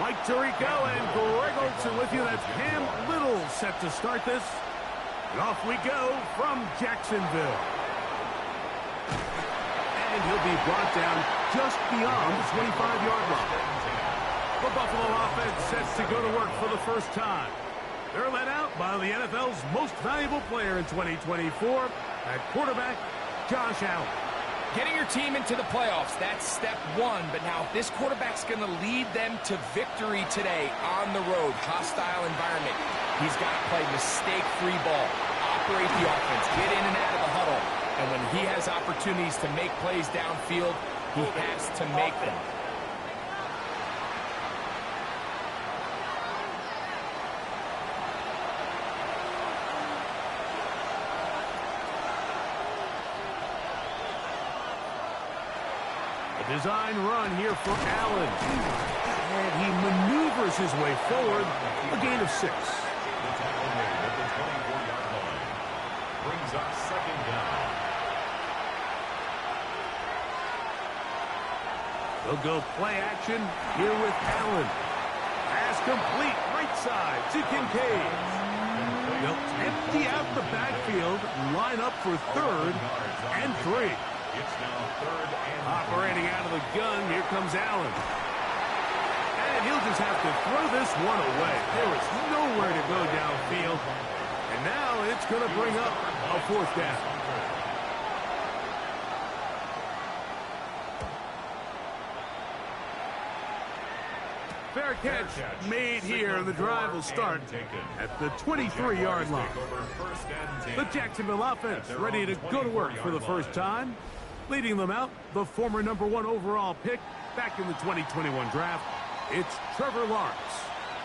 Mike Tirico and Greg Olson with you. That's Cam Little set to start this. And off we go from Jacksonville. And he'll be brought down just beyond the 25-yard line. The Buffalo offense sets to go to work for the first time. They're led out by the NFL's most valuable player in 2024 at quarterback, Josh Allen. Getting your team into the playoffs, that's step one. But now if this quarterback's going to lead them to victory today on the road, hostile environment, he's got to play mistake-free ball, operate the offense, get in and out of the huddle. And when he has opportunities to make plays downfield, he has to make them. Design run here for Allen. And he maneuvers his way forward. A gain of 6. Brings up second down. They'll go play action here with Allen. Pass complete. Right side to Kincaid. They'll empty out the backfield. Line up for 3rd and 3. It's now 3rd and operating out of the gun. Here comes Allen. And he'll just have to throw this one away. There is nowhere to go downfield. And now it's going to bring up a 4th down. Fair catch made here, and the drive will start at the 23-yard line. The Jacksonville offense ready to go to work for the first time. Leading them out, the former #1 overall pick back in the 2021 draft, it's Trevor Lawrence.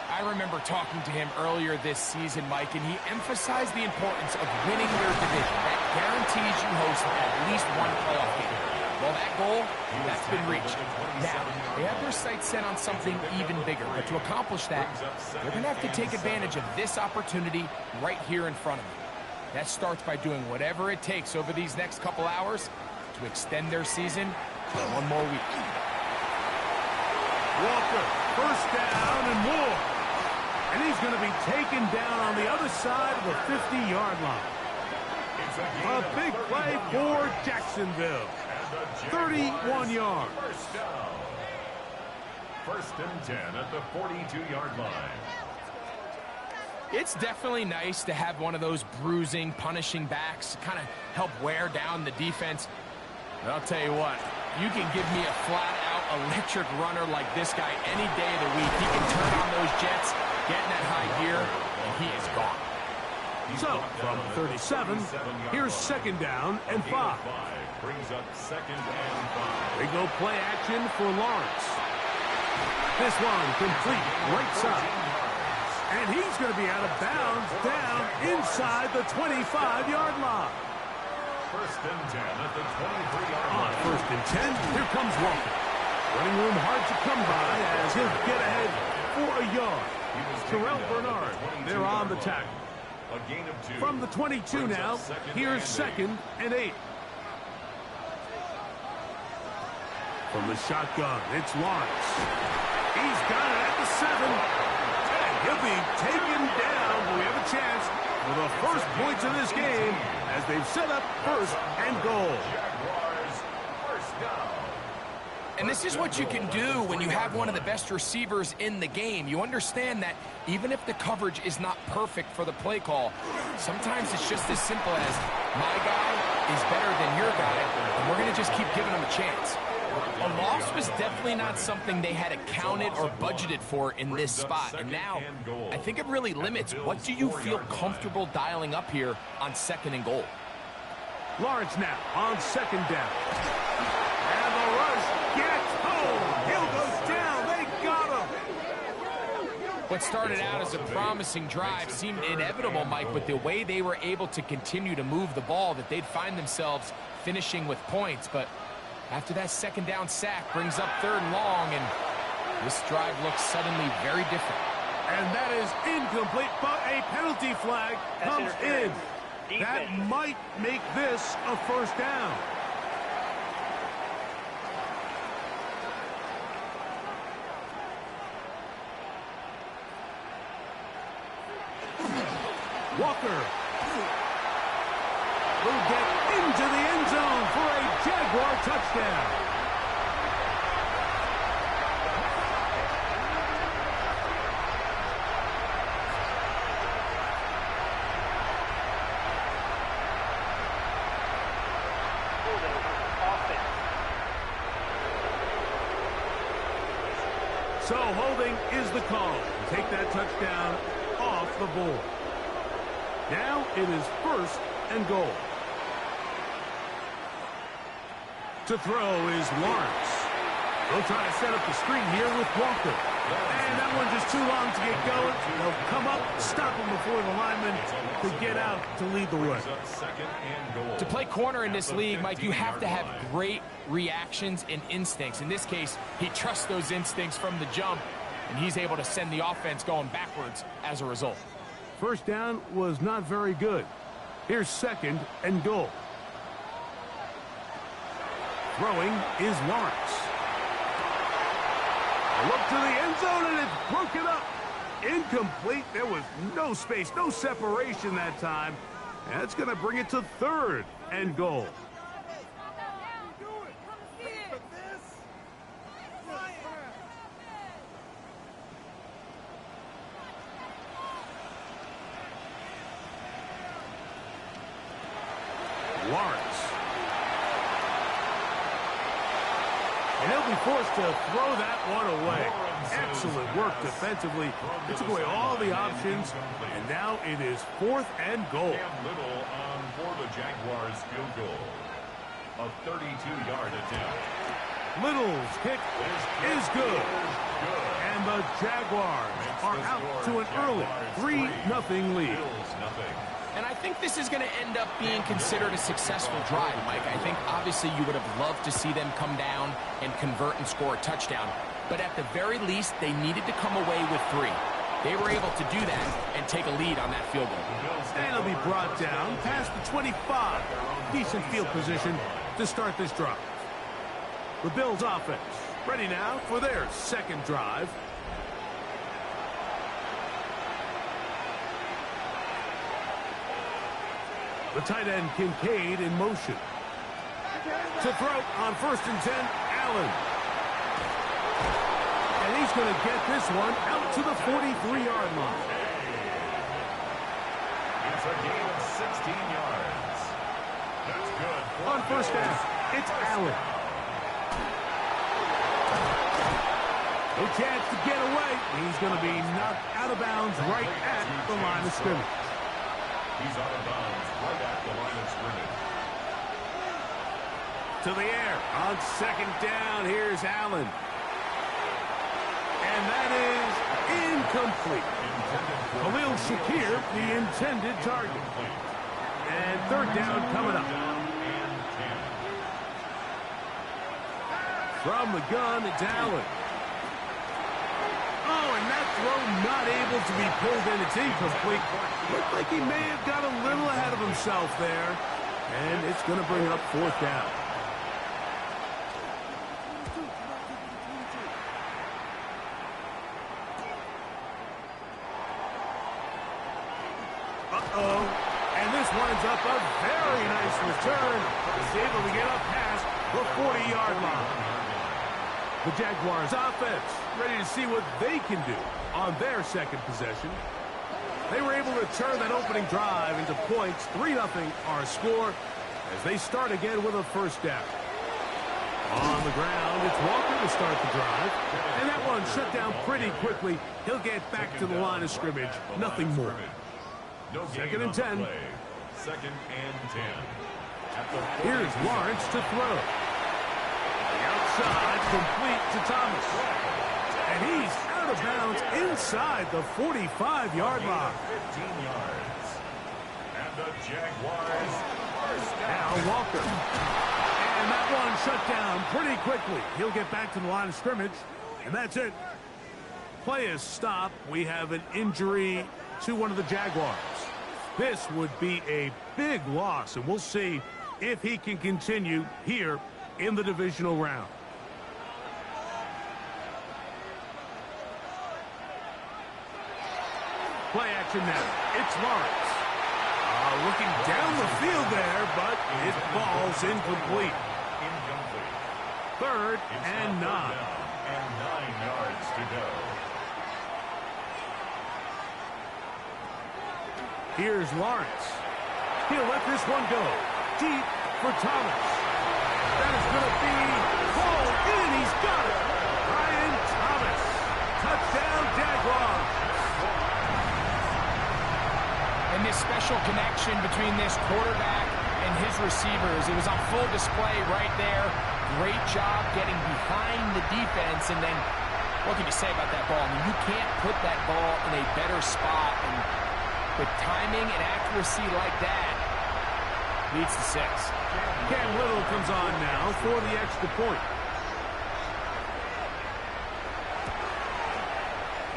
I remember talking to him earlier this season, Mike, and he emphasized the importance of winning your division. That guarantees you host at least one playoff game. Well, that goal, that's been reached. Now, they have their sights set on something even bigger, but to accomplish that, they're going to have to take advantage of this opportunity right here in front of them. That starts by doing whatever it takes over these next couple hours to extend their season for one more week. Walker, first down and more. And he's going to be taken down on the other side of the 50-yard line. A big play for Jacksonville. 31 yards. First and 10 at the 42-yard line. It's definitely nice to have one of those bruising, punishing backs kind of help wear down the defense. But I'll tell you what, you can give me a flat-out electric runner like this guy any day of the week. He can turn on those jets, get in that high gear, and he is gone. So, from 37, here's 2nd down and 5. Brings up 2nd and 5. They go play action for Lawrence. This one complete, right side. And he's going to be out of bounds down inside the 25-yard line. First and 10 at the 23-yard line. On 1st and 10, here comes Walker. Running room hard to come by as he'll get ahead for a yard. Terrell Bernard, they're on the tackle. A gain of 2. From the 22 now, here's 2nd and 8. From the shotgun, it's Lawrence. He's got it at the 7. And he'll be taken down. We have a chance for the first points of this game as they've set up 1st and goal. Jaguars, first down. And this is what you can do when you have one of the best receivers in the game. You understand that even if the coverage is not perfect for the play call, sometimes it's just as simple as my guy is better than your guy, and we're going to just keep giving him a chance. A loss was definitely not something they had accounted or budgeted for in this spot. And now, I think it really limits what do you feel comfortable dialing up here on 2nd and goal. Lawrence now on 2nd down. And the rush gets home. Hill goes down. They got him. What started out as a promising drive seemed inevitable, Mike, but the way they were able to continue to move the ball, that they'd find themselves finishing with points. But after that 2nd down sack brings up 3rd and long, and this drive looks suddenly very different. And that is incomplete, but a penalty flag comes in. That might make this a 1st down. Walker will get into the end zone for a Jaguar touchdown. So holding is the call. Take that touchdown off the board. Now it is 1st and goal. To throw is Lawrence. They'll try to set up the screen here with Walker. And that one just too long to get going. They'll come up, stop him before the lineman could get out to lead the way. To play corner in this league, Mike, you have to have great reactions and instincts. In this case, he trusts those instincts from the jump, and he's able to send the offense going backwards as a result. First down was not very good. Here's 2nd and goal. Throwing is Lawrence. A look to the end zone, and it's broken up. Incomplete. There was no space, no separation that time. And that's going to bring it to 3rd and goal. Lawrence. And he'll be forced to throw that one away. Excellent work defensively. It took away all the options, and now it is 4th and goal. Little on for the Jaguars field goal. A 32-yard attempt. Little's kick is good. And the Jaguars are out to an early 3-0 lead. And I think this is going to end up being considered a successful drive, Mike. I think obviously you would have loved to see them come down and convert and score a touchdown. But at the very least, they needed to come away with 3. They were able to do that and take a lead on that field goal. And it'll be brought down past the 25. Decent field position to start this drive. The Bills offense ready now for their 2nd drive. The tight end Kincaid in motion. To throw on 1st and 10, Allen. And he's going to get this one out to the 43-yard line. It's a gain of 16 yards. That's good. On 1st down, it's Allen. No chance to get away. He's going to be knocked out of bounds right at the line of scrimmage. He's out of bounds right at the line of scrimmage. To the air on 2nd down. Here's Allen. And that is incomplete. Khalil Shakir, the intended target. And 3rd down coming up. From the gun, it's Allen. Oh, and that throw not able to be pulled in. It's incomplete. Looked like he may have got a little ahead of himself there. And it's going to bring it up 4th down. Uh-oh. And this winds up a very nice return. He's able to get up past the 40-yard line. The Jaguars offense ready to see what they can do on their 2nd possession. They were able to turn that opening drive into points. 3-0 our score as they start again with a 1st down. On the ground, it's Walker to start the drive. And that one shut down pretty quickly. He'll get back to the line of scrimmage. Nothing more. 2nd and 10. 2nd and 10. Here's Lawrence to throw. The outside, complete to Thomas. And he's out of bounds inside the 45-yard line. 15 yards. And the Jaguars are now Walker. And that one shut down pretty quickly. He'll get back to the line of scrimmage. And that's it. Play is stopped. We have an injury to one of the Jaguars. This would be a big loss, and we'll see if he can continue here in the divisional round. Play action now. It's Lawrence. Looking down the field there, but it falls incomplete. Third and 9. And 9 yards to go. Here's Lawrence. He'll let this one go. Deep for Thomas. That is going to be called in. He's got it. Brian Thomas. Touchdown, Jaguars. And this special connection between this quarterback and his receivers, it was on full display right there. Great job getting behind the defense. And then, what can you say about that ball? I mean, you can't put that ball in a better spot. And with timing and accuracy like that, leads to 6. Cam Little comes on now for the extra point.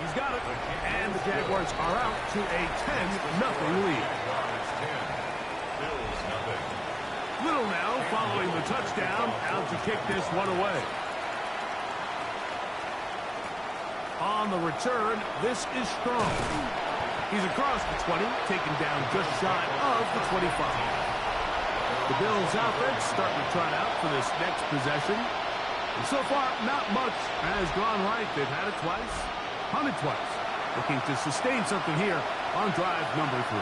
He's got it. And the Jaguars are out to a 10-0 lead. Little now following the touchdown, out to kick this one away. On the return, this is Strong. He's across the 20, taken down just shy of the 25. The Bills' offense starting to trot out for this next possession. And so far, not much has gone right. They've had it twice, punted twice. Looking to sustain something here on drive number 3.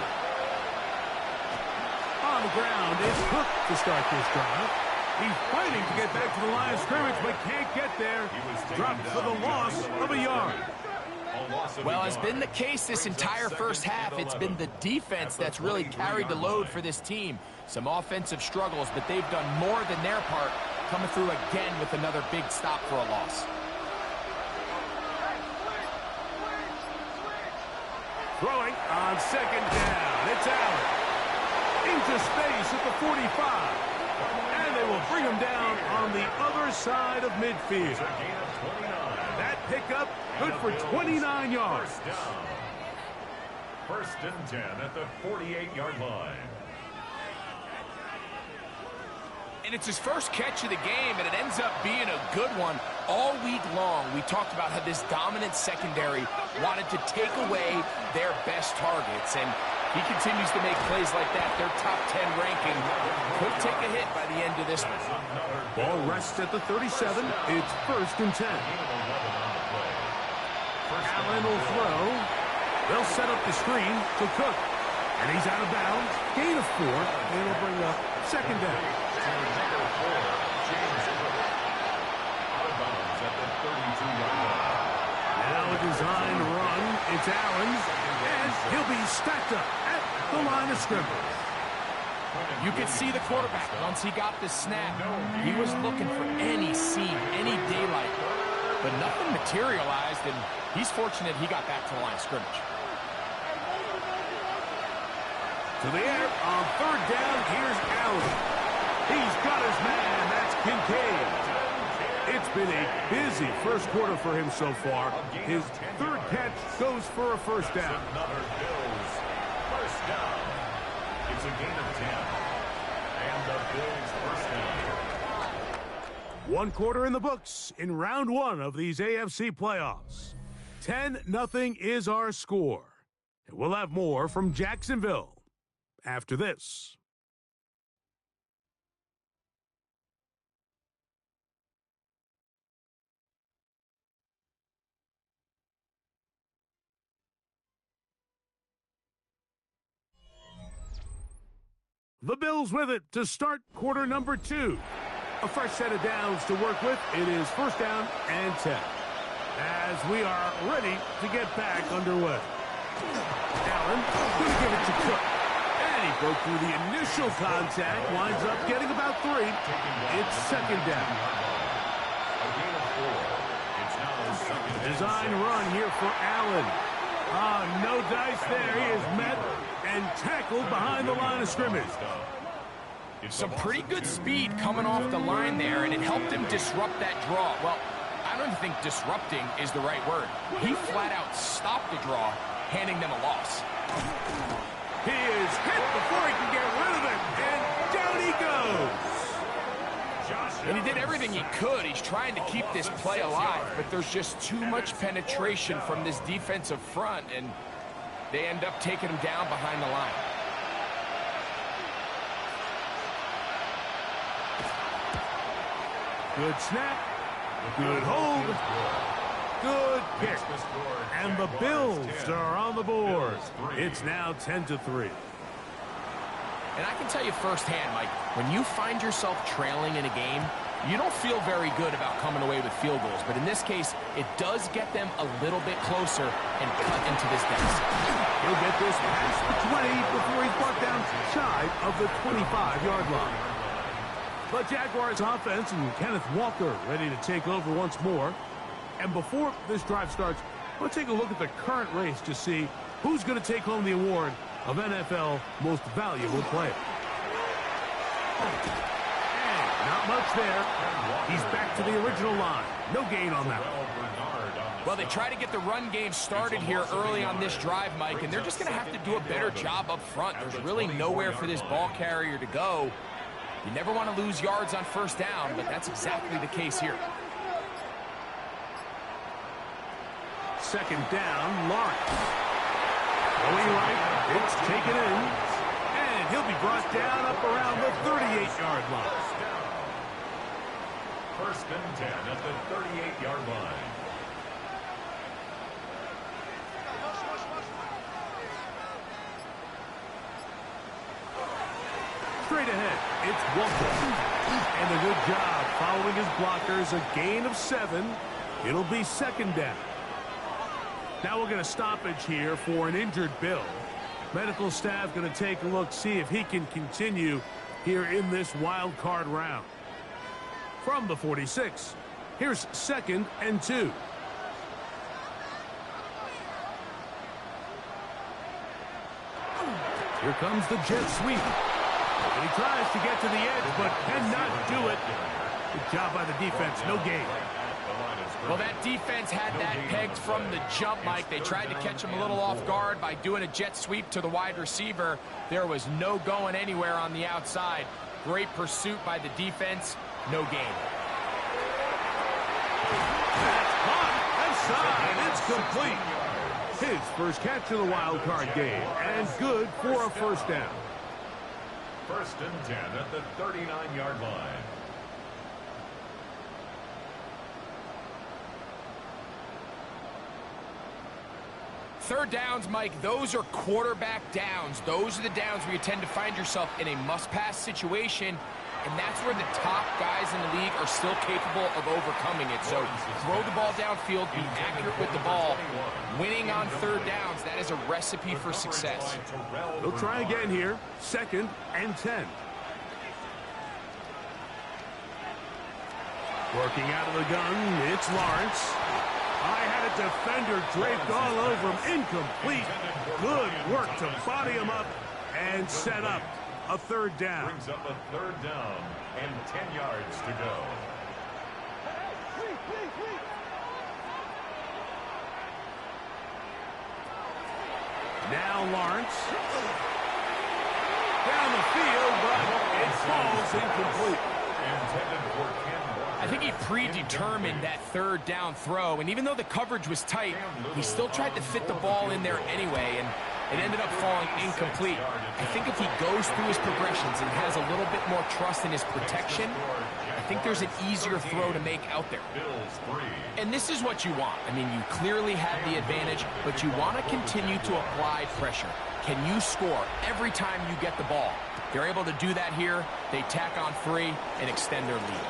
On the ground, it's Cook to start this drive. He's fighting to get back to the line of scrimmage, but can't get there. Dropped for the loss of a yard. Well, has been the case this entire first half. It's been the defense that's really carried the load for this team. Some offensive struggles, but they've done more than their part, coming through again with another big stop for a loss. Throwing on second down. It's Allen. Into space at the 45. And they will bring him down on the other side of midfield. That pickup good for 29 yards. First and 10 at the 48-yard line. And it's his first catch of the game, and it ends up being a good one. All week long, we talked about how this dominant secondary wanted to take away their best targets, and he continues to make plays like that. Their top 10 ranking could take a hit by the end of this one. Ball rests at the 37. It's first and 10. Allen will throw. They'll set up the screen to Cook. And he's out of bounds. Gain of 4. And it'll bring up second down. Now a design run. It's Allen's. And he'll be stacked up at the line of scrimmage. You could see the quarterback, once he got the snap, he was looking for any seam, any daylight. But nothing materialized, and he's fortunate he got back to the line of scrimmage. To the air on third down, here's Allen. He's got his man, that's Kincaid. It's been a busy first quarter for him so far. His third catch goes for a first down. Another Bills first down. It's a gain of 10. And the Bills first down. One quarter in the books in round 1 of these AFC playoffs. 10-0 is our score. And we'll have more from Jacksonville after this. The Bills with it to start quarter number 2. A fresh set of downs to work with. It is first down and 10. As we are ready to get back underway. Allen going to give it to Cook. And he broke through the initial contact. Winds up getting about 3. It's second down. Design run here for Allen. No dice there. He is met and tackled behind the line of scrimmage. Some pretty good speed coming off the line there, and it helped him disrupt that draw. Well, I don't think disrupting is the right word. He flat out stopped the draw, handing them a loss. He is hit before he can get rid of it, and down he goes. And he did everything he could. He's trying to keep this play alive, but there's just too much penetration from this defensive front, and they end up taking him down behind the line. Good snap. Good hold. Good kick. And the Bills are on the board. It's now 10-3. And I can tell you firsthand, Mike, when you find yourself trailing in a game, you don't feel very good about coming away with field goals. But in this case, it does get them a little bit closer and cut into this deficit. He'll get this past the 20 before he's brought down shy of the 25-yard line. But Jaguars offense and Kenneth Walker ready to take over once more. And before this drive starts, let's take a look at the current race to see who's going to take home the award of NFL Most Valuable Player. And not much there. He's back to the original line. No gain on that one. Well, they try to get the run game started here early on this drive, Mike, and they're just going to have to do a better job up front. There's really nowhere for this ball carrier to go. You never want to lose yards on first down, but that's exactly the case here. Second down, Lawrence. Going right, it's taken in, and he'll be brought down up around the 38-yard line. First and 10 at the 38-yard line. Straight ahead, it's Walker. And a good job following his blockers, a gain of 7. It'll be second down. Now we're going to stoppage here for an injured Bill. Medical staff going to take a look, see if he can continue here in this wild card round. From the 46, here's 2nd and 2. Here comes the jet sweep. And he tries to get to the edge, but cannot do it. Good job by the defense, no gain. Well, that defense had that pegged from the jump, Mike. They tried to catch him a little off guard by doing a jet sweep to the wide receiver. There was no going anywhere on the outside. Great pursuit by the defense. No gain. That's caught. Outside. It's complete. His first catch of the wild card game. And good for a first down. First and 10 at the 39-yard line. Third downs, Mike, those are quarterback downs. Those are the downs where you tend to find yourself in a must-pass situation, and that's where the top guys in the league are still capable of overcoming it. So throw the ball downfield, be accurate with the ball. Winning on third downs, that is a recipe for success. They'll try again here. 2nd and 10. Working out of the gun, it's Lawrence. I had a defender draped all over him. Incomplete. Good work to body him up and set up a third down. Brings up a third down and 10 yards to go. Now Lawrence. Down the field, but it falls incomplete. Intended for Ken. I think he predetermined that third down throw, and even though the coverage was tight, he still tried to fit the ball in there anyway, and it ended up falling incomplete. I think if he goes through his progressions and has a little bit more trust in his protection, I think there's an easier throw to make out there. And this is what you want. I mean, you clearly have the advantage, but you want to continue to apply pressure. Can you score every time you get the ball? They're able to do that here. They tack on 3 and extend their lead.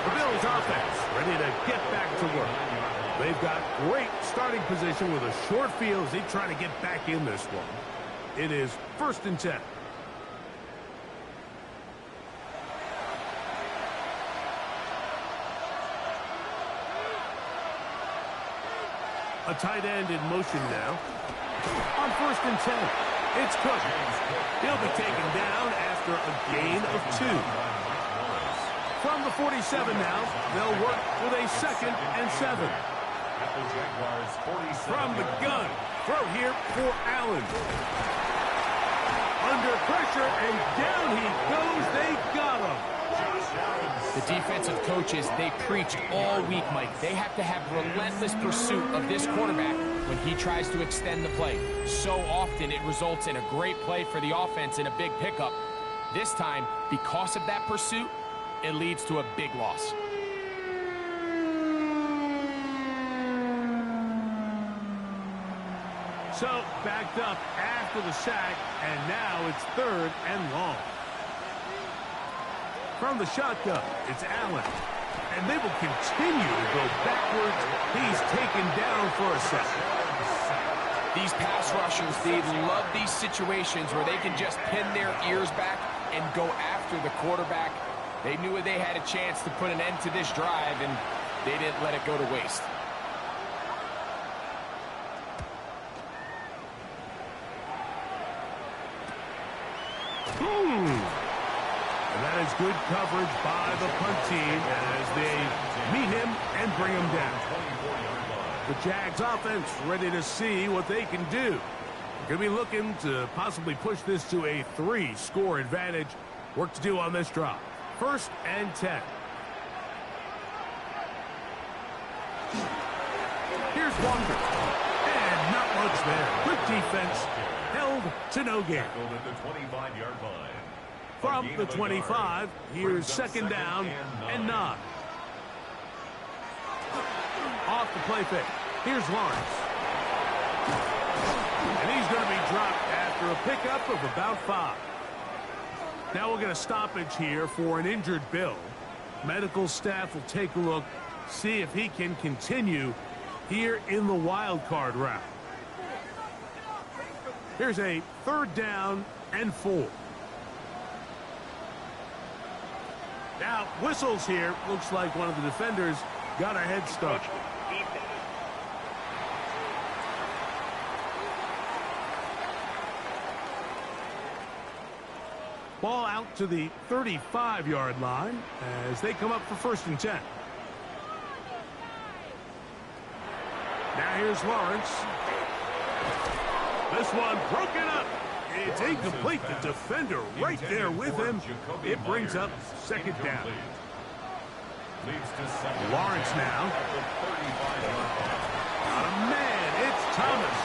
The Bills offense ready to get back to work. They've got great starting position with a short field as they try to get back in this one. It is 1st and 10. A tight end in motion now. On 1st and 10, it's Cook. He'll be taken down after a gain of 2. From the 47 now, they'll work with a 2nd and 7. From the gun, throw here for Allen. Under pressure, and down he goes. They got him. The defensive coaches, they preach all week, Mike. They have to have relentless pursuit of this quarterback when he tries to extend the play. So often it results in a great play for the offense and a big pickup. This time, because of that pursuit, it leads to a big loss. So, backed up after the sack, and now it's 3rd and long. From the shotgun, it's Allen. And they will continue to go backwards. He's taken down for a sack. These pass rushers, they love these situations where they can just pin their ears back and go after the quarterback. They knew they had a chance to put an end to this drive, and they didn't let it go to waste. And that is good coverage by the punt team as they meet him and bring him down. The Jags offense ready to see what they can do. Going to be looking to possibly push this to a 3-score advantage. Work to do on this drive. 1st and 10. Here's Walker. And not much there. Good defense. Held to no gain. From the 25, here's 2nd down and 9. Off the play fake. Here's Lawrence. And he's going to be dropped after a pickup of about 5. Now we'll get a stoppage here for an injured Bill. Medical staff will take a look, see if he can continue here in the wild card round. Here's a 3rd down and 4. Now, whistles here. Looks like one of the defenders got a head start. Ball out to the 35-yard line as they come up for 1st and 10. Now here's Lawrence. This one broken up. It's incomplete. The defender right there with him. It brings up 2nd down. Lawrence now. Got a man. It's Thomas.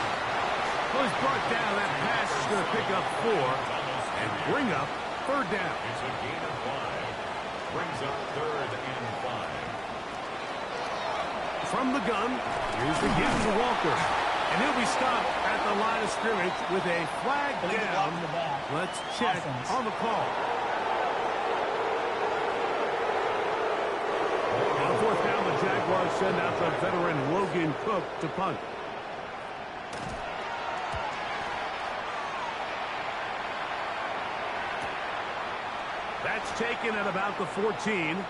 Was brought down. That pass is going to pick up 4 and bring up 3rd down. It's a gain of 5. Brings up 3rd and 5. From the gun, here's the give to Walker. And he'll be stopped at the line of scrimmage with a flag down. Let's check on the call. On 4th down, the Jaguars send out the veteran Logan Cook to punt. That's taken at about the 14.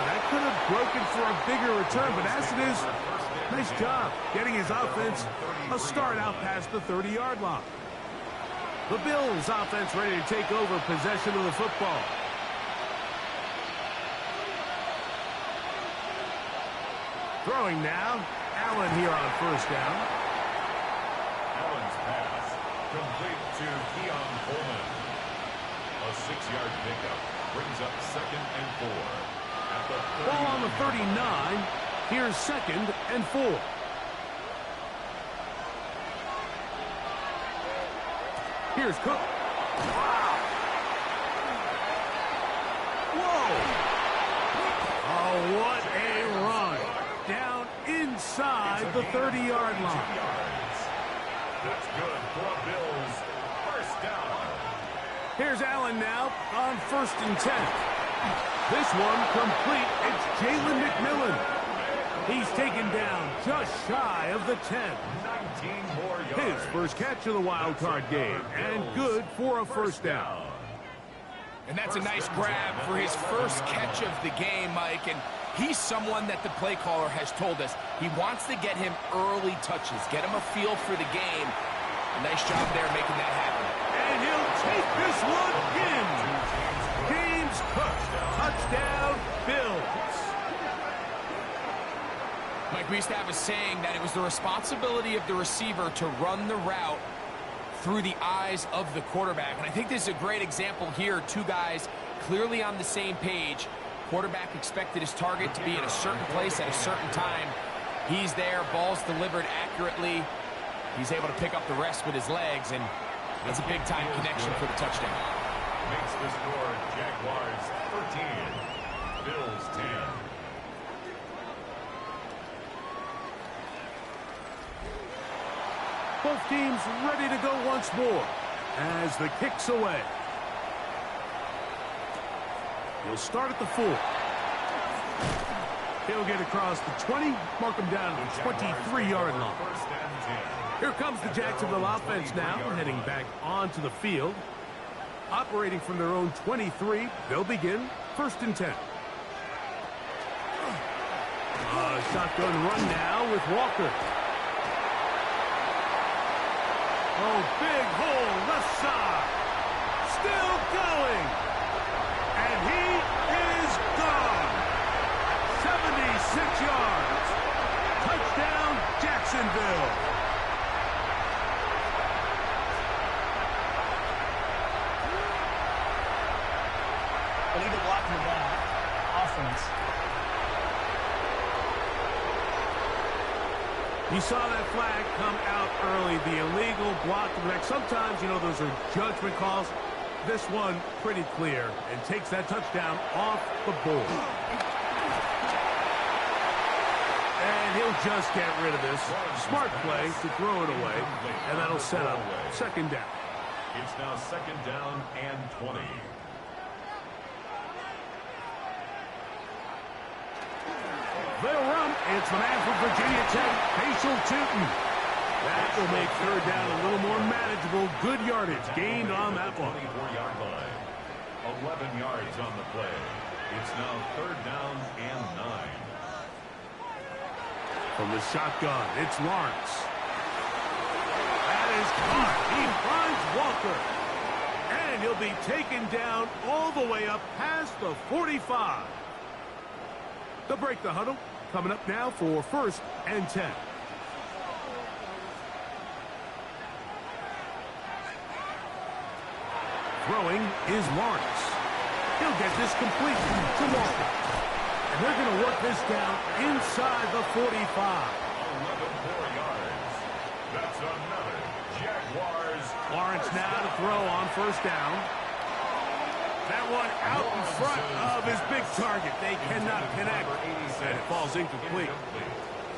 That could have broken for a bigger return, but as it is, nice job getting his offense a start out past the 30-yard line. The Bills offense ready to take over possession of the football. Throwing now, Allen here on 1st down. Allen's pass complete to Keon Coleman. A 6-yard pickup brings up 2nd and 4. At the Ball on the 39. Here's 2nd and 4. Here's Cook. Wow. Whoa. Oh, what a run. Down inside the 30-yard line. That's good for a Bills 1st down. Here's Allen now on 1st and 10. This one complete. It's Jalen McMillan. He's taken down just shy of the 10. 19 more yards. His first catch of the wild card game, and good for a 1st down. And that's a nice grab for his first catch of the game, Mike. And he's someone that the play caller has told us he wants to get him early touches, get him a feel for the game. A nice job there making that happen. And he'll take this one in. James Cook, touchdown, Bills. Mike, we used to have a saying that it was the responsibility of the receiver to run the route through the eyes of the quarterback. And I think this is a great example here. 2 guys clearly on the same page. Quarterback expected his target to be in a certain place at a certain time. He's there, ball's delivered accurately. He's able to pick up the rest with his legs, and that's a big-time connection for the touchdown. makes the score Jaguars 13, Bills 10. Both teams ready to go once more as the kick's away. He'll start at the 4. He'll get across the 20, mark him down at the 23-yard line. Here comes the Jacksonville offense now, heading back onto the field. Operating from their own 23, they'll begin 1st and 10. Shotgun run now with Walker. Oh, big hole, left side. Still going. And he is gone. 76 yards. Touchdown, Jacksonville. Illegal block in the back. Offense. You saw that flag come out early, the illegal block. Sometimes, you know, those are judgment calls. This one, pretty clear, and takes that touchdown off the board. And he'll just get rid of this. Smart play to throw it away, and that'll set up 2nd down. It's now 2nd down and 20. They'll run. It's the man from Virginia Tech, Facial Tootin. That will make 3rd down a little more manageable. Good yardage gained on that one. 24-yard line. 11 yards on the play. It's now 3rd down and 9. From the shotgun, it's Lawrence. That is caught. He finds Walker. And he'll be taken down all the way up past the 45. They'll break the huddle. Coming up now for 1st and 10. Throwing is Lawrence. He'll get this complete to Walker. And they're going to work this down inside the 45. 11 more yards. That's another Jaguars. Lawrence now to throw on 1st down. That one out in front of his big target. They cannot connect. And it falls incomplete.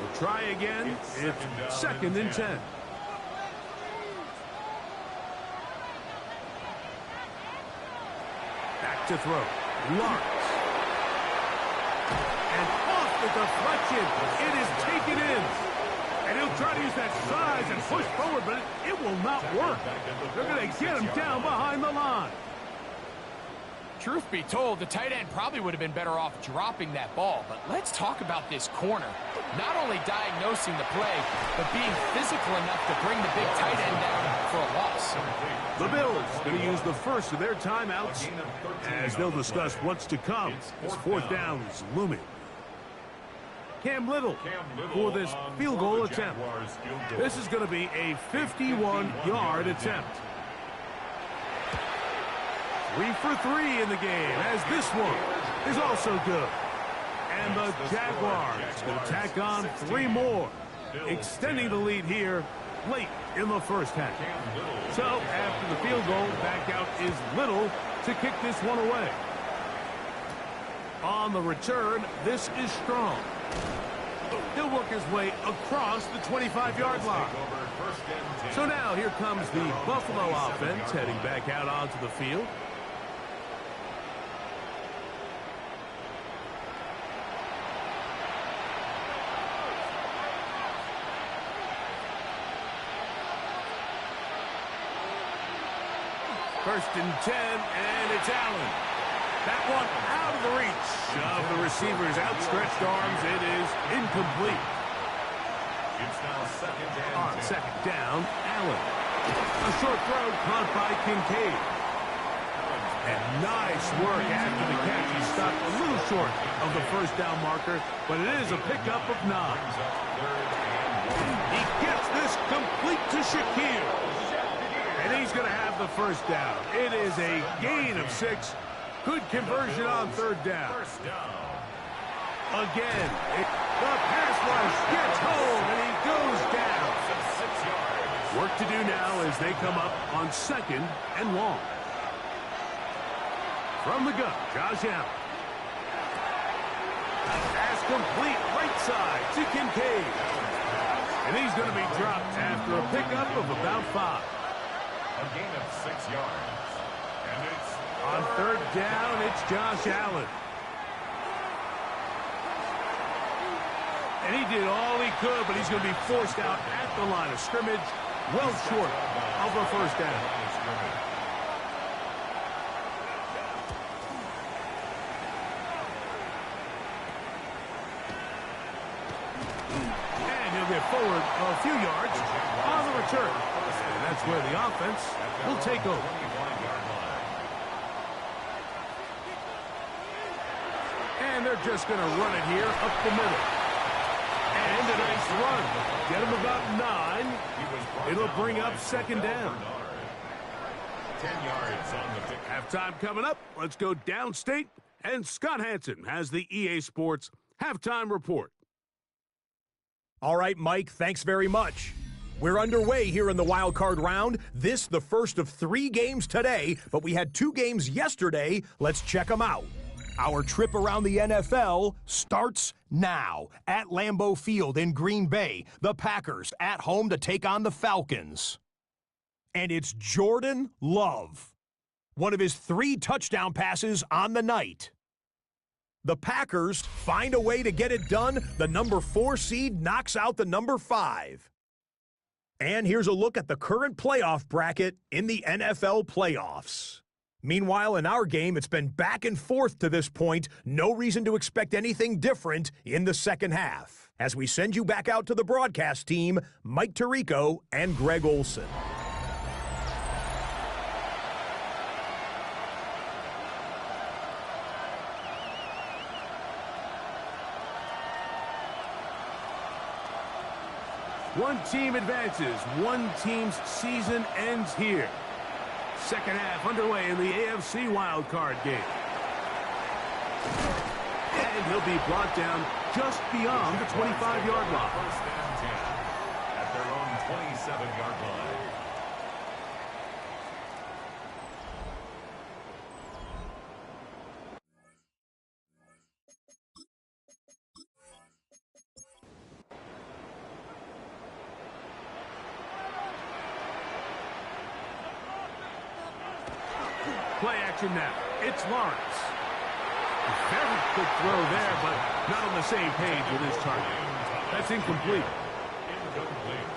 We'll try again. It's 2nd and 10. Back to throw. Lawrence. And off the deflection. It is taken in. And he'll try to use that size and push forward, but it will not work. They're going to get him down behind the line. Truth be told, the tight end probably would have been better off dropping that ball. But let's talk about this corner. Not only diagnosing the play, but being physical enough to bring the big tight end down for a loss. The Bills going to use the first of their timeouts as they'll discuss what's to come as 4th down is looming. Cam Little for this field goal attempt. This is going to be a 51-yard attempt. 3 for 3 in the game, as this one is also good. And the Jaguars going to tack on 3 more, extending the lead here late in the 1st half. So after the field goal, back out is Little to kick this one away. On the return, this is Strong. He'll work his way across the 25-yard line. So now here comes the Buffalo offense heading back out onto the field. First and 10, and it's Allen. That one out of the reach of the receiver's outstretched arms. It is incomplete. It's now 2nd and On 10. 2nd down, Allen. A short throw caught by Kincaid. And nice work after the catch. He stopped a little short of the 1st down marker, but it is a pickup of 9. He gets this complete to Shakir. And he's going to have the 1st down. It is a gain of 6. Good conversion on 3rd down. Again, the pass rush gets home, and he goes down. 6 yards. Work to do now as they come up on 2nd and long. From the gun, Josh Allen. Pass complete, right side to Kincaid. And he's going to be dropped after a pickup of about 5. A gain of 6 yards. And it's on third down, it's Josh Allen. And he did all he could, but he's going to be forced out at the line of scrimmage, well short of a first down. And he'll get forward a few yards on the return. And that's where the offense will take over. And they're just going to run it here up the middle. And a nice run. Get him about 9. It'll bring up second down. 10 yards on the pick. Halftime coming up. Let's go downstate. And Scott Hansen has the EA Sports Halftime Report. All right, Mike, thanks very much. We're underway here in the wild card round. This, the first of 3 games today, but we had 2 games yesterday. Let's check them out. Our trip around the NFL starts now at Lambeau Field in Green Bay. The Packers at home to take on the Falcons. And it's Jordan Love. One of his 3 touchdown passes on the night. The Packers find a way to get it done. The number 4 seed knocks out the number 5. And here's a look at the current playoff bracket in the NFL playoffs. Meanwhile, in our game, it's been back and forth to this point. No reason to expect anything different in the second half. As we send you back out to the broadcast team, Mike Tirico and Greg Olson. One team advances. One team's season ends here. Second half underway in the AFC wildcard game. And he'll be brought down just beyond the 25-yard line. First and 10 at their own 27-yard line. Play action now. It's Lawrence. Very quick throw there, but not on the same page with his target. That's incomplete. Incomplete.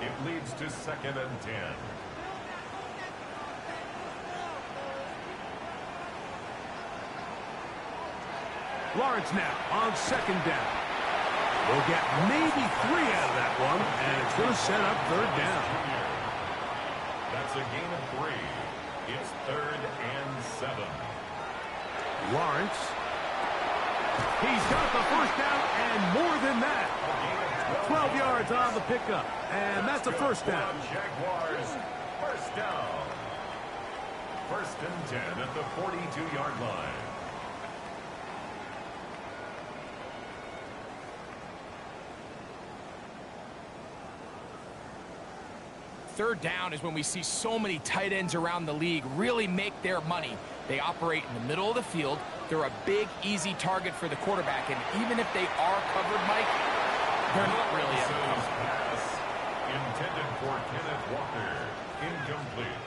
It leads to second and 10. Lawrence now on second down. We'll get maybe 3 out of that one, and it's going to set up third down. That's a gain of 3. It's third and 7. Lawrence. He's got the first down and more than that. 12 yards on the pickup. And that's a first down. Jaguars, first down. First and 10 at the 42-yard line. Third down is when we see so many tight ends around the league really make their money. They operate in the middle of the field. They're a big, easy target for the quarterback. And even if they are covered, Mike, they're not really ever covered. Pass intended for Kenneth Walker. Incomplete.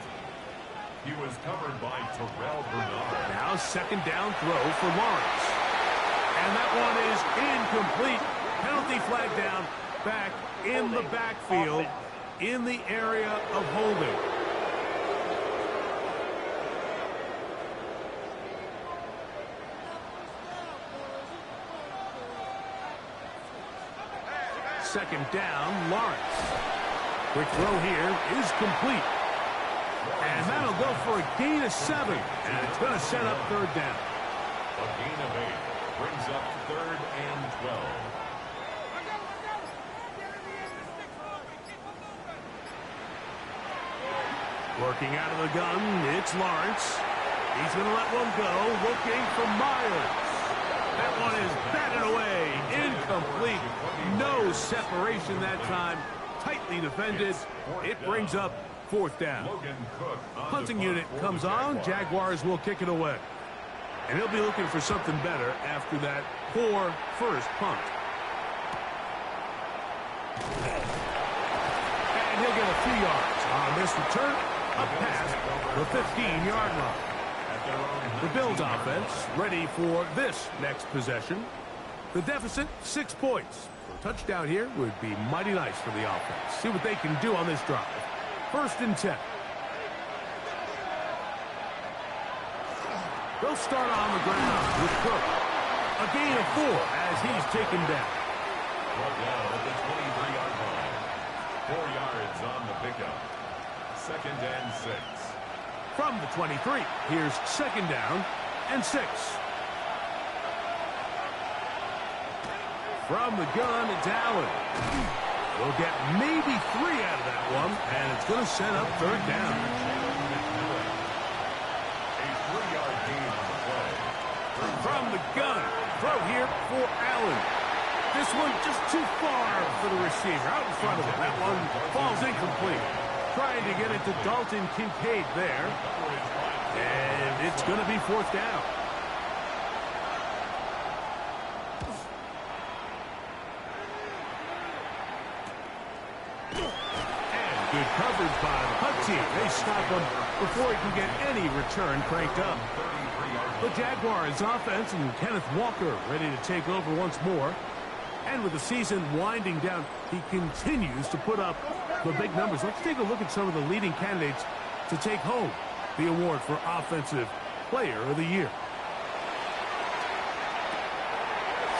He was covered by Terrell Bernard. Now second down throw for Lawrence. And that one is incomplete. Penalty flag down back in the backfield. In the area of holding. Second down, Lawrence. Quick throw here is complete. And that'll go for a gain of 7. And it's going to set up third down. A gain of 8 brings up third and 12. Working out of the gun, it's Lawrence. He's going to let one go, looking for Myers. That one is batted away, incomplete. No separation that time, tightly defended. It brings up 4th down. Logan Cook on Punting the punt unit for comes the on. Jaguars. Jaguars will kick it away. And he'll be looking for something better after that poor first punt. And he'll get a few yards on this return, up past the 15-yard line. The Bills offense ready for this next possession. The deficit, 6 points. A touchdown here would be mighty nice for the offense. See what they can do on this drive. 1st and 10. They'll start on the ground with Cook. A gain of 4 as he's taken down. Brought down at the 23-yard line. 4 yards on the pickup. 2nd and 6. From the 23, here's 2nd down and 6. From the gun, it's Allen. We'll get maybe 3 out of that one, and it's going to set up 3rd down. A 3-yard gain on the play. From the gun, throw here for Allen. This one just too far for the receiver, out in front of him. That one falls incomplete. Trying to get it to Dalton Kincaid there. And it's going to be 4th down. Good coverage by the punt team. They stop him before he can get any return cranked up. The Jaguars offense and Kenneth Walker ready to take over once more. And with the season winding down, he continues to put up the big numbers. Let's take a look at some of the leading candidates to take home the award for Offensive Player of the Year.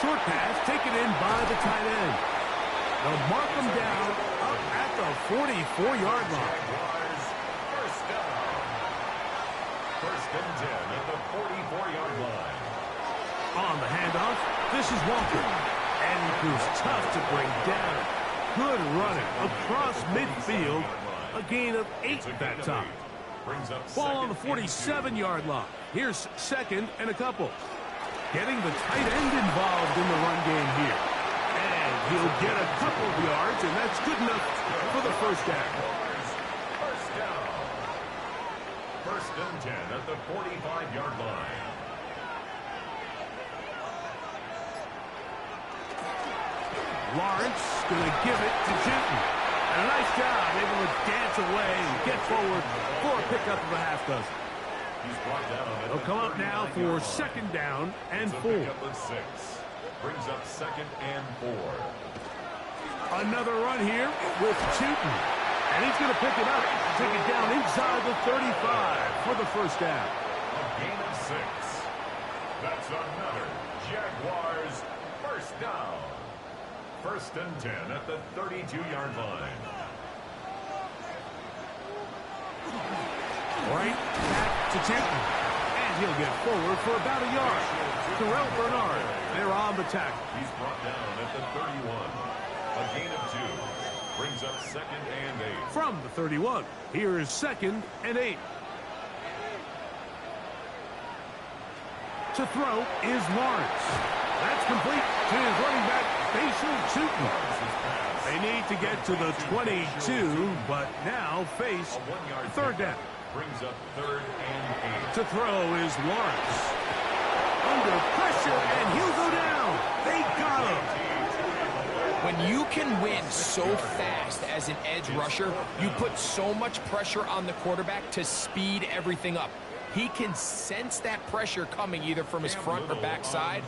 Short pass taken in by the tight end. They'll mark him down up at the 44-yard line. Jaguars, 1st down. 1st and 10 at the 44-yard line. On the handoff, this is Walker. And who's tough to bring down. Good running across midfield. A gain of 8 that time. Brings up Ball on the 2nd and 47-yard line. Here's 2nd and a couple. Getting the tight end involved in the run game here. And he'll get a couple of yards, and that's good enough for the 1st down. 1st down. 1st and 10 at the 45-yard line. Lawrence going to give it to Jinton. And a nice job, able to dance away and get forward for a pickup of a half dozen. He's brought down at They'll the come up now 39-yard for line. 2nd down and It's a 4. pickup of 6. Brings up 2nd and 4. Another run here with Tootin. And he's going to pick it up, take it down inside the 35 for the 1st down. A gain of 6. That's another Jaguars 1st down. 1st and 10 at the 32-yard line. Right back to Tootin. And he'll get forward for about a yard. Terrell Bernard, they're on the tackle. He's brought down at the 31. A gain of 2. Brings up 2nd and 8. From the 31, here is 2nd and 8. To throw is Lawrence. That's complete to his running back, Facial Tootin. They need to get to the 22, but now face A 1-yard 3rd down. Brings up 3rd and 8. To throw is Lawrence. Under pressure, and he'll go down. They got him. When you can win so fast as an edge rusher, you put so much pressure on the quarterback to speed everything up. He can sense that pressure coming either from his front or back side.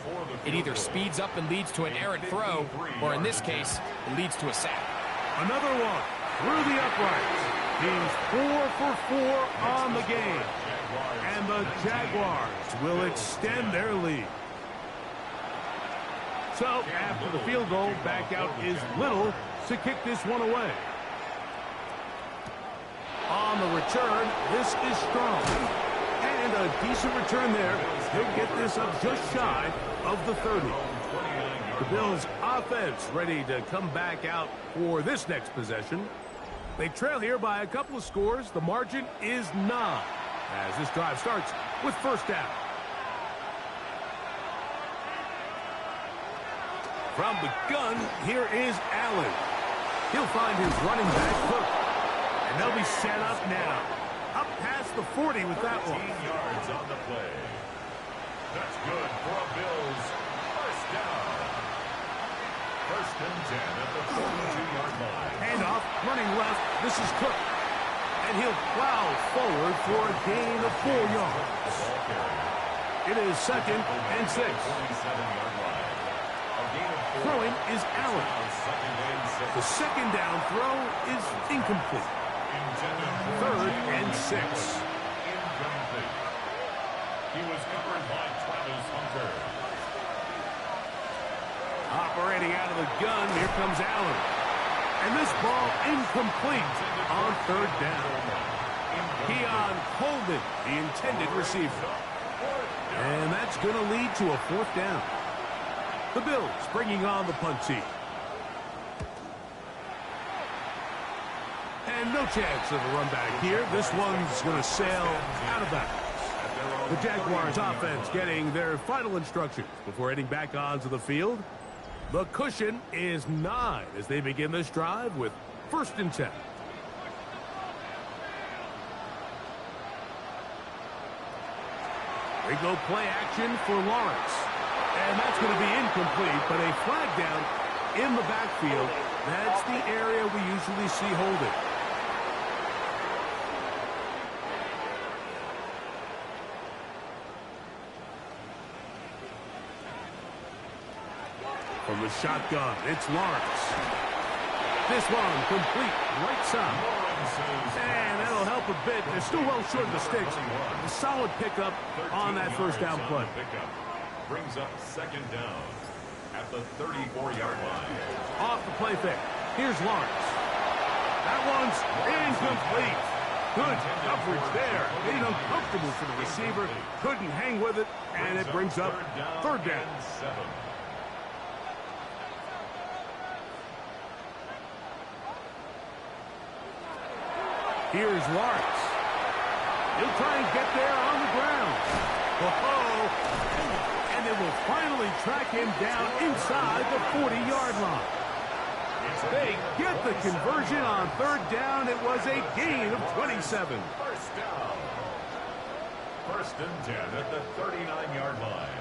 It either speeds up and leads to an errant throw, or in this case, it leads to a sack. Another one through the uprights. He's 4 for 4 on the game. And the Jaguars will extend their lead. So, after the field goal, back out is Little to kick this one away. On the return, this is Strong. And a decent return there. He'll get this up just shy of the 30. The Bills' offense ready to come back out for this next possession. They trail here by a couple of scores. The margin is 9 as this drive starts with 1st down. From the gun, here is Allen. He'll find his running back Cook. And And they'll be set up now. Up past the 40 with that one. 13 yards on the play. That's good for a Bills first down. First and 10 at the 42-yard line. Handoff, running left. This is Cook. And he'll plow forward for a gain of 4 yards. Ball carrier. It is second and 6. 47-yard line. A gain of 4. Throwing is Allen. Now second and 6. The second down throw is incomplete. Intended for Third and 6. Incomplete. He was covered by Travis Hunter. Operating out of the gun, here comes Allen. And this ball incomplete on third down. Keon Coleman, the intended receiver. And that's going to lead to a fourth down. The Bills bringing on the punt team. And no chance of a run back here. This one's going to sail out of bounds. The Jaguars offense getting their final instructions before heading back onto the field. The cushion is 9 as they begin this drive with first and 10. They go play action for Lawrence. And that's going to be incomplete, but a flag down in the backfield. That's the area we usually see holding. From the shotgun, it's Lawrence. This one complete, right side. And that'll help a bit. They're still well short of the sticks. A solid pickup on that first down play. Brings up second down at the 34-yard line. Off the play fake. Here's Lawrence. That one's incomplete. Good coverage there. Made it uncomfortable for the receiver. Couldn't hang with it, and it brings up third down. 7. Here's Lawrence. He'll try and get there on the ground. Oh, and they will finally track him down inside the 40-yard line. They get the conversion on third down. It was a gain of 27. First down. First and 10 at the 39-yard line.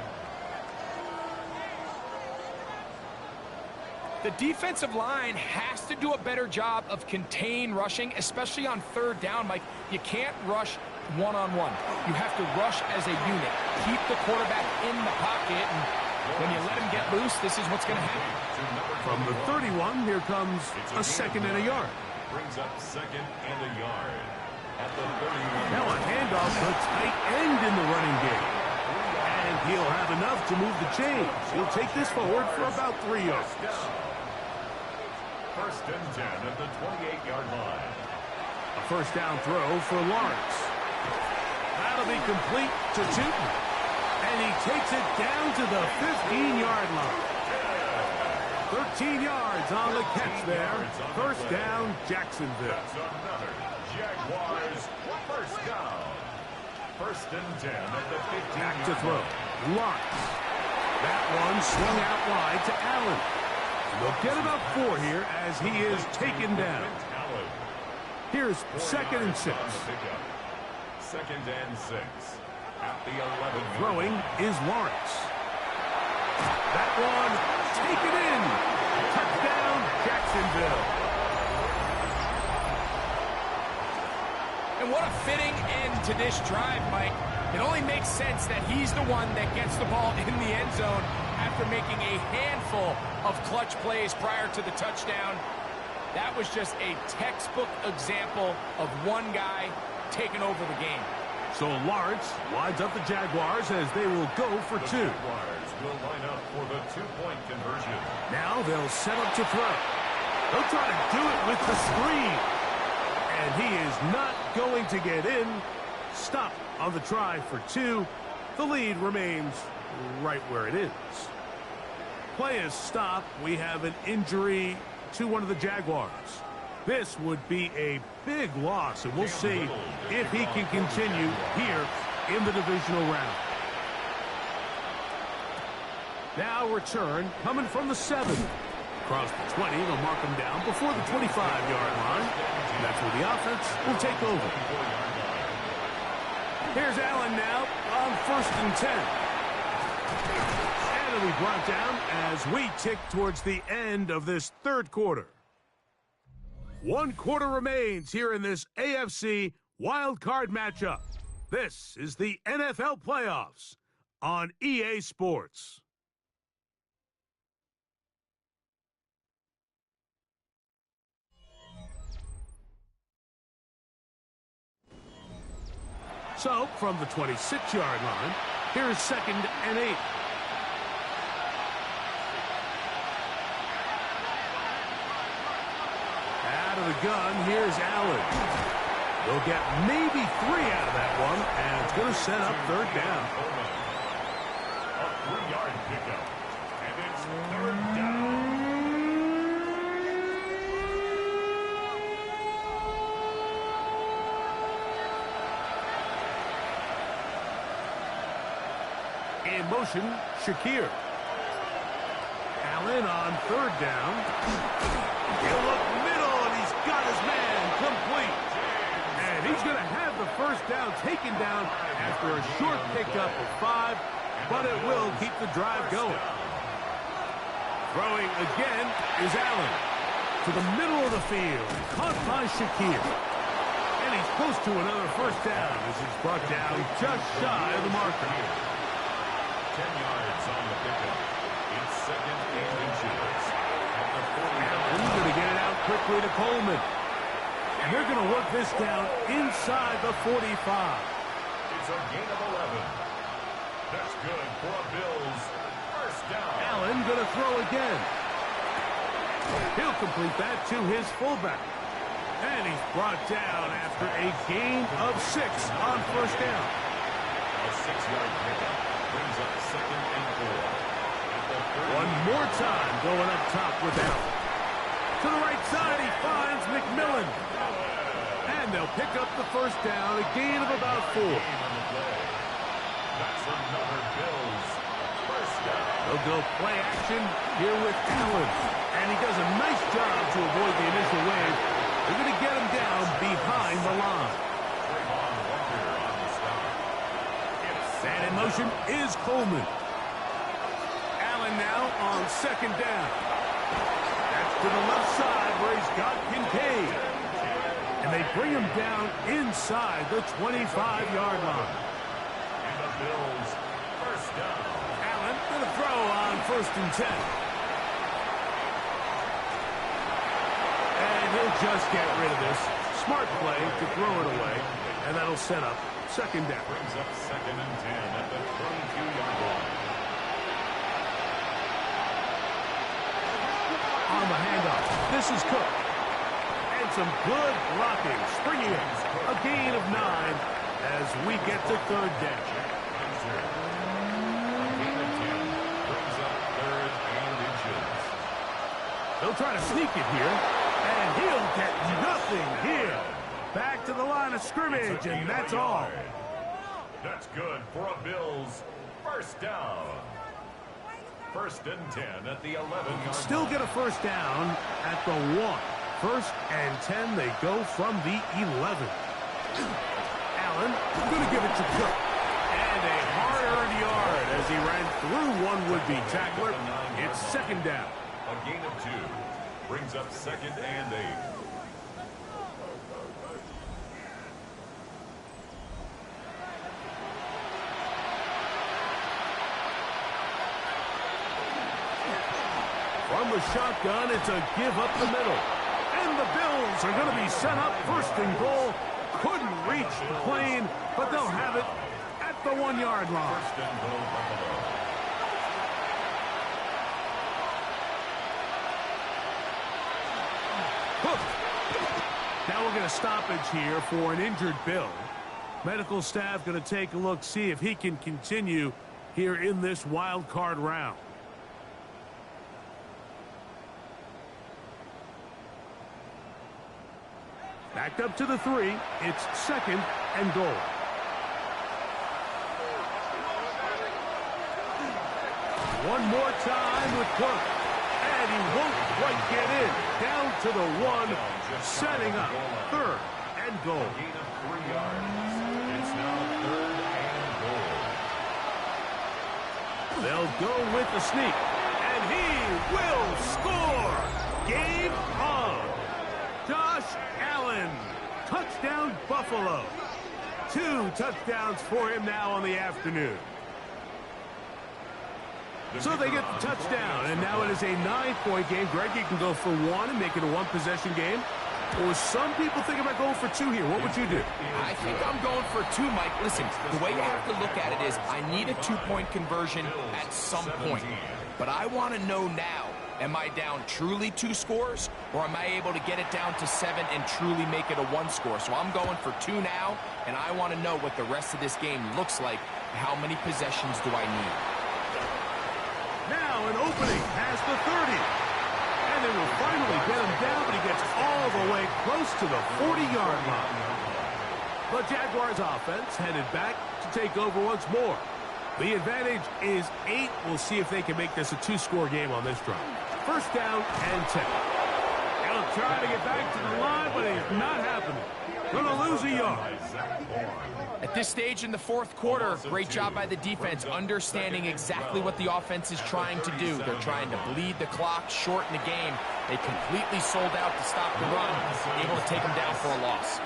The defensive line has to do a better job of contain rushing, especially on third down, Mike. You can't rush one-on-one. You have to rush as a unit. Keep the quarterback in the pocket, and when you let him get loose, this is what's going to happen. From the 31, here comes a second and a yard. Brings up second and a yard at the 31. Now a handoff to a tight end in the running game. And he'll have enough to move the chains. He'll take this forward for about 3 yards. First and 10 at the 28-yard line. A first down throw for Lawrence. That'll be complete to Tootin. And he takes it down to the 15-yard line. 13 yards on the catch there. First down, Jacksonville. That's another Jaguars first down. First and 10 at the 15-yard line. Back to throw. Lawrence. That one swung out wide to Allen. They'll get about 4 here as he is taken down. Here's second and 6. Second and 6 at the 11. Throwing is Lawrence. That one taken in. Touchdown, Jacksonville. And what a fitting end to this drive, Mike. It only makes sense that he's the one that gets the ball in the end zone after making a handful of clutch plays prior to the touchdown. That was just a textbook example of one guy taking over the game. So Lawrence lines up the Jaguars as they will go for 2. Jaguars will line up for the 2-point conversion. Now they'll set up to throw. They'll try to do it with the screen. And he is not going to get in. Stop on the try for 2. The lead remains right where it is. Play is stopped. We have an injury to one of the Jaguars. This would be a big loss, and we'll see if he can continue here in the divisional round. Now return coming from the 7. Across the 20, they'll mark him down before the 25-yard line. That's where the offense will take over. Here's Allen now on 1st and 10. And it'll be brought down as we tick towards the end of this third quarter. 1 quarter remains here in this AFC wild card matchup. This is the NFL playoffs on EA Sports. So, from the 26-yard line, here's 2nd and 8. Out of the gun, here's Allen. They'll get maybe 3 out of that one, and it's going to set up 3rd down. A 3-yard pickup, and it's 3rd down. In motion, Shakir. Allen on 3rd down. He'll look middle, and he's got his man complete. And he's going to have the 1st down taken down after a short pickup of 5, but it will keep the drive going. Throwing again is Allen. To the middle of the field, caught by Shakir. And he's close to another 1st down as he's brought down just shy of the marker. 10 yards on the pickup. It's 2nd and inches. At the 40. Allen's going to get it out quickly to Coleman. And they're going to work this down inside the 45. It's a gain of 11. That's good for a Bills 1st down. Allen going to throw again. He'll complete that to his fullback. And he's brought down after a gain of 6 on 1st down. A 6-yard pickup brings up 2nd and 4. At the 30. One more time going up top with Allen. To the right side, he finds McMillan. And they'll pick up the 1st down, a gain of about 4. That's another Bills 1st down. They'll go play action here with Allen. And he does a nice job to avoid the initial wave. They're going to get him down behind the line. And in motion is Coleman. Allen now on 2nd down. That's to the left side where he's got Kincaid. And they bring him down inside the 25-yard line. And the Bills 1st down. Allen going to throw on 1st and 10. And he'll just get rid of this. Smart play to throw it away. And that'll set up 2nd down. Brings up 2nd and 10 at the 22-yard line. On the handoff, this is Cook. And some good blocking, springing in. A gain of 9 as we get to 3rd down. A gain of 10 brings up 3rd and inches. They'll try to sneak it here. And he'll get nothing here. Back to the line of scrimmage, and that's all. That's good for a Bills 1st down. 1st and 10 at the 11-yard Still get a 1st down at the 1. 1st and 10, they go from the 11. Allen going to give it to Cook. And a hard-earned yard as he ran through one would-be tackler. It's 2nd down. A gain of 2 brings up 2nd and 8. From the shotgun, it's a give up the middle. And the Bills are going to be set up 1st and goal. Couldn't reach the plane, but they'll have it at the 1-yard line. 1st and goal, Buffalo. Hooked. Now we're going to stoppage here for an injured Bill. Medical staff going to take a look, see if he can continue here in this wild card round. Backed up to the 3. It's 2nd and goal. One more time with Cook. And and he won't quite get in. Down to the 1, setting up 3rd and goal. Gain of 3 yards. It's now 3rd and goal. They'll go with the sneak, and he will score. Game on. Josh Allen, touchdown Buffalo. 2 touchdowns for him now on the afternoon. So they get the touchdown, and now it is a 9-point game. Greg, you can go for 1 and make it a 1-possession game. Or some people think about going for 2 here. What would you do? I think I'm going for 2, Mike. Listen, the way you have to look at it is I need a 2-point conversion at some point. But I want to know now, am I down truly 2 scores, or am I able to get it down to 7 and truly make it a 1 score? So I'm going for 2 now, and I want to know what the rest of this game looks like. How many possessions do I need? Now an opening past the 30. And they will finally get him down, but he gets all the way close to the 40-yard line. The Jaguars offense headed back to take over once more. The advantage is 8. We'll see if they can make this a 2-score game on this drive. 1st down and 10. He'll try to get back to the line, but it's not happening. Gonna lose a yard. At this stage in the 4th quarter, great job by the defense, understanding exactly what the offense is trying to do. They're trying to bleed the clock, shorten the game. They completely sold out to stop the run, able to take them down for a loss.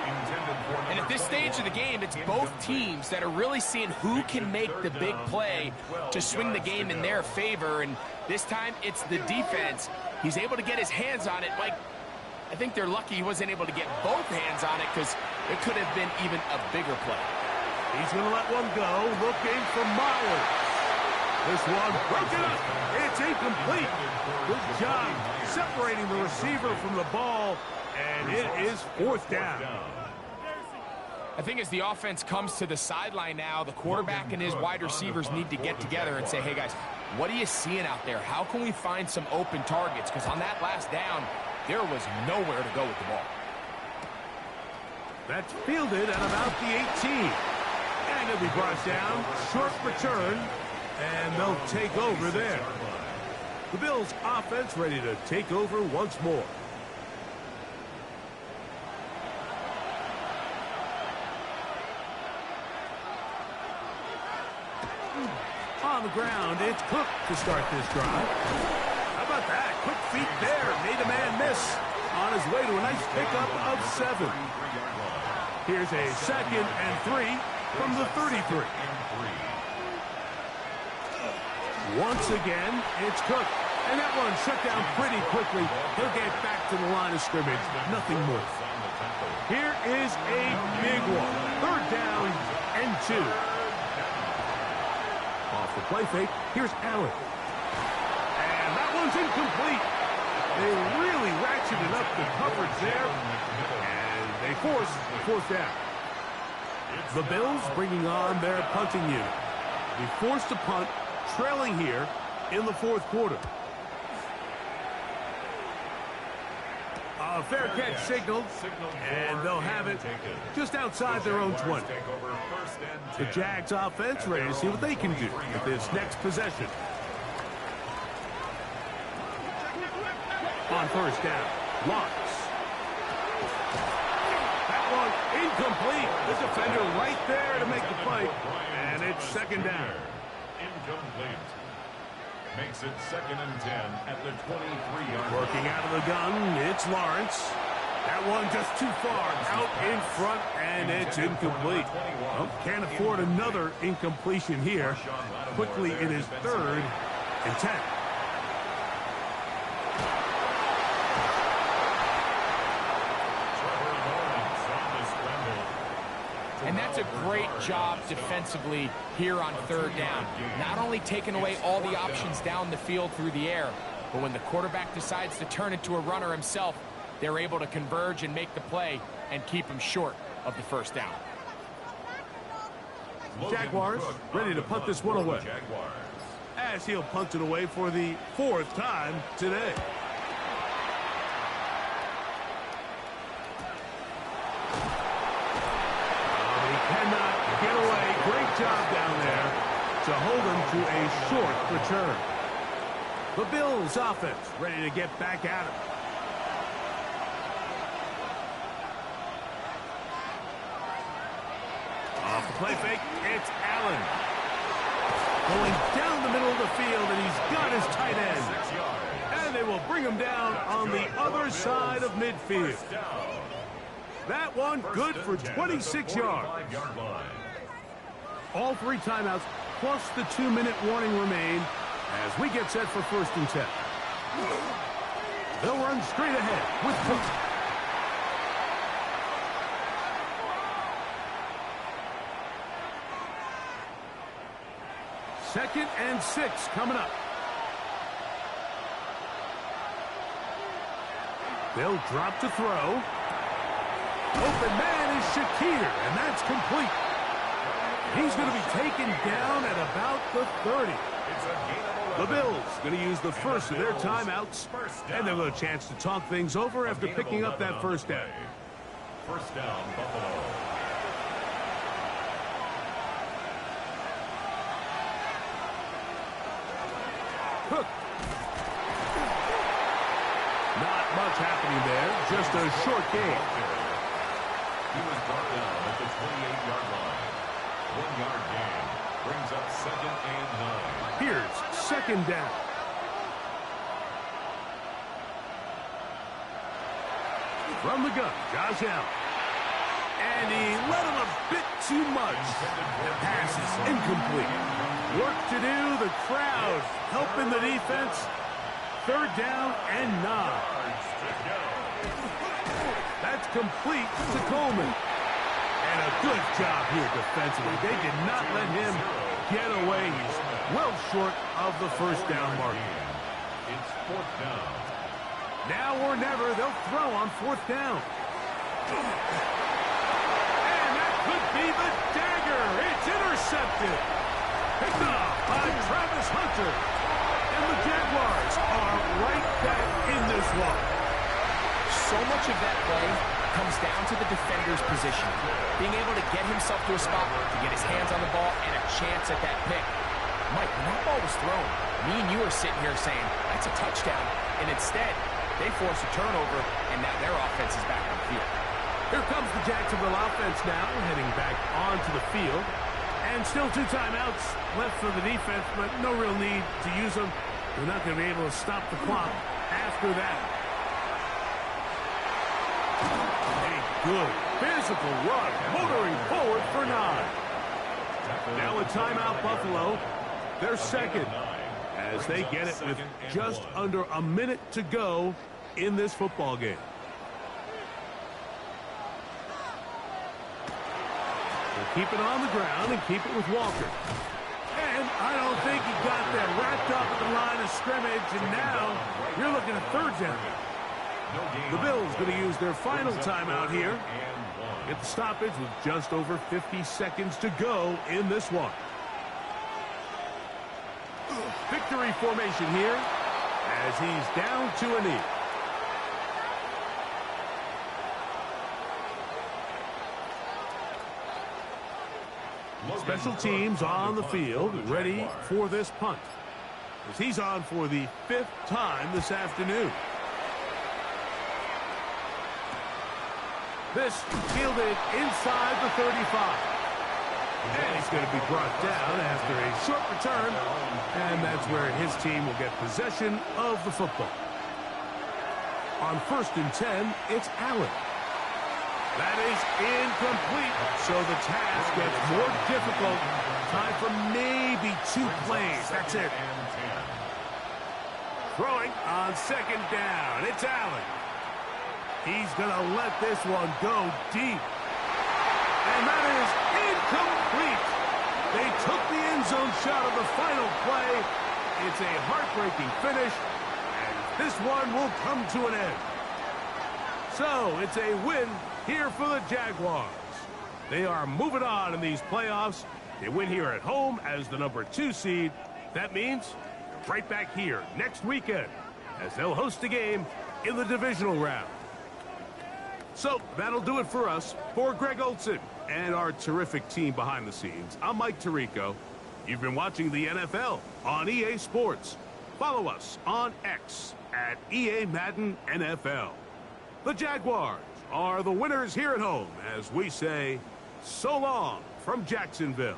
And at this stage of the game, it's both teams that are really seeing who can make the big play to swing the game in their favor. And this time, it's the defense. He's able to get his hands on it. Mike, I think they're lucky he wasn't able to get both hands on it because it could have been even a bigger play. He's going to let one go, looking for Myers. This one broken up. It's incomplete. Good job separating the receiver from the ball, and it is 4th down. I think as the offense comes to the sideline now, the quarterback and his wide receivers need to get together and say, hey, guys, what are you seeing out there? How can we find some open targets? Because on that last down, there was nowhere to go with the ball. That's fielded at about the 18. And it'll be brought down. Short return. And they'll take over there. The Bills' offense ready to take over once more. On the ground, it's Cook to start this drive. How about that? Quick feet there. Made a man miss. On his way to a nice pickup of 7. Here's a 2nd and 3 from the 33. Once again, it's Cook. And that one shut down pretty quickly. He'll get back to the line of scrimmage. Nothing more. Here is a big one. 3rd down and 2. Off the play fake, here's Allen. And that one's incomplete. They really ratcheted up the coverage there. And they force the 4th down. The Bills bringing on their punting unit. They forced to punt, trailing here in the 4th quarter. A fair catch signaled, and they'll have it just outside their own 20. The Jags offense ready to see what they can do with this next possession. On 1st down, Lawrence. That one incomplete. The defender right there to make the play, and it's 2nd down. Incomplete. Makes it 2nd and 10 at the 23-yard line. Working out of the gun, it's Lawrence. That one just too far out in front, and it's incomplete. Well, can't afford another incompletion here. Quickly in his 3rd and 10. And that's a great job defensively here on 3rd down. Not only taking away all the options down the field through the air, but when the quarterback decides to turn into a runner himself, they're able to converge and make the play and keep him short of the 1st down. Jaguars ready to punt this one away. As he'll punt it away for the 4th time today. Cannot get away. Great job down there to hold him to a short return. The Bills offense ready to get back at him. Off the play fake, it's Allen. Going down the middle of the field, and he's got his tight end. And they will bring him down on the other side of midfield. That one good for 26 yards. All 3 timeouts plus the 2-minute warning remain as we get set for 1st and 10. They'll run straight ahead with Cook. Second and 6 coming up. They'll drop to throw. Open man is Shakir, and that's complete. He's going to be taken down at about the 30. The Bills going to use the first of their timeouts, and they'll have a chance to talk things over after picking up that first down. First down, Buffalo. Cook. Not much happening there. Just a short game. He was brought down at the 28-yard line. 1-yard gain brings up 2nd and 9. Here's 2nd down. From the gun, Josh Allen. And he let him a bit too much. The pass is incomplete. Work to do, the crowd helping the defense. 3rd down and 9. That's complete to Coleman. And a good job here defensively. They did not let him get away. He's well short of the first down mark. It's 4th down. Now or never, they'll throw on 4th down. And that could be the dagger. It's intercepted. Picked off by Travis Hunter. And the Jaguars are right back in this one. So much of that play comes down to the defender's position. Being able to get himself to a spot to get his hands on the ball and a chance at that pick. Mike, when that ball was thrown, me and you are sitting here saying, that's a touchdown. And instead, they force a turnover, and now their offense is back on the field. Here comes the Jacksonville offense now, heading back onto the field. And still 2 timeouts left for the defense, but no real need to use them. They're not going to be able to stop the clock after that. A good physical run, motoring forward for 9. Now a timeout, Buffalo. They're 2nd as they get it with just under a minute to go in this football game. They'll keep it on the ground and keep it with Walker. And I don't think he got that wrapped up at the line of scrimmage, and now you're looking at 3rd down. The Bills going to use their final timeout here. Get the stoppage with just over 50 seconds to go in this one. Victory formation here as he's down to a knee. Special teams on the field, ready for this punt, as he's on for the 5th time this afternoon. This fielded inside the 35. And he's going to be brought down after a short return, and that's where his team will get possession of the football. On 1st and 10, it's Allen. That is incomplete, so the task gets more difficult. Time for maybe 2 plays. That's it. Throwing on 2nd down. It's Allen. He's going to let this one go deep. And that is incomplete. They took the end zone shot of the final play. It's a heartbreaking finish, and this one will come to an end. So it's a win here for the Jaguars. They are moving on in these playoffs. They win here at home as the number 2 seed. That means right back here next weekend as they'll host a game in the divisional round. So that'll do it for us. For Greg Olson and our terrific team behind the scenes, I'm Mike Tirico. You've been watching the NFL on EA Sports. Follow us on X at EA Madden NFL. The Jaguars are the winners here at home as we say, so long from Jacksonville.